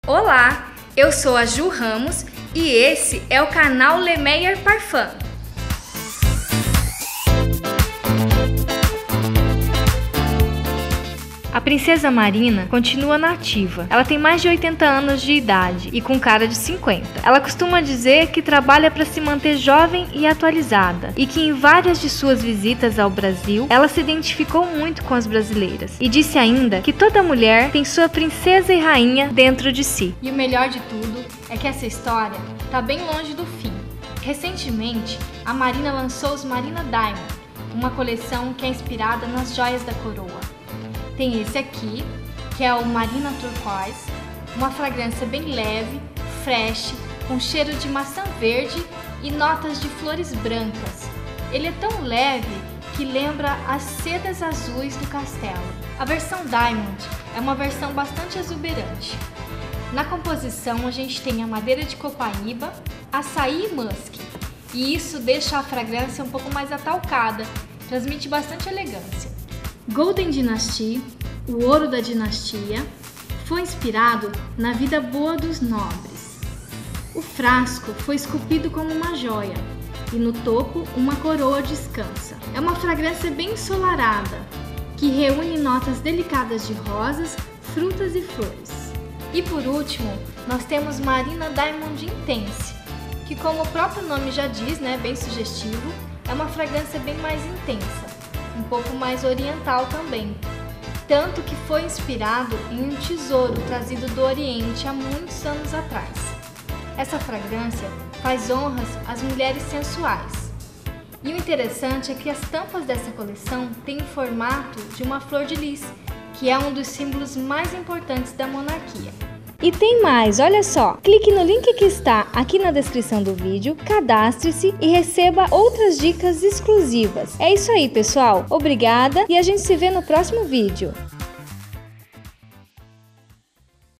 Olá, eu sou a Ju Ramos e esse é o canal Le Meilleur Parfum. A princesa Marina continua nativa. Ela tem mais de 80 anos de idade e com cara de 50. Ela costuma dizer que trabalha para se manter jovem e atualizada e que em várias de suas visitas ao Brasil, ela se identificou muito com as brasileiras e disse ainda que toda mulher tem sua princesa e rainha dentro de si. E o melhor de tudo é que essa história está bem longe do fim. Recentemente, a Marina lançou os Marina Diamond, uma coleção que é inspirada nas joias da coroa. Tem esse aqui, que é o Marina Turquoise, uma fragrância bem leve, fresh, com cheiro de maçã verde e notas de flores brancas. Ele é tão leve que lembra as sedas azuis do castelo. A versão Diamond é uma versão bastante exuberante. Na composição a gente tem a madeira de copaíba, açaí e musk, e isso deixa a fragrância um pouco mais atalcada, transmite bastante elegância. Golden Dynasty, o ouro da dinastia, foi inspirado na vida boa dos nobres. O frasco foi esculpido como uma joia e no topo uma coroa descansa. É uma fragrância bem ensolarada, que reúne notas delicadas de rosas, frutas e flores. E por último, nós temos Marina Diamond Intense, que como o próprio nome já diz, bem sugestivo, é uma fragrância bem mais intensa. Um pouco mais oriental também, tanto que foi inspirado em um tesouro trazido do Oriente há muitos anos atrás. Essa fragrância faz honras às mulheres sensuais. E o interessante é que as tampas dessa coleção têm o formato de uma flor de lis, que é um dos símbolos mais importantes da monarquia. E tem mais, olha só! Clique no link que está aqui na descrição do vídeo, cadastre-se e receba outras dicas exclusivas. É isso aí, pessoal! Obrigada e a gente se vê no próximo vídeo!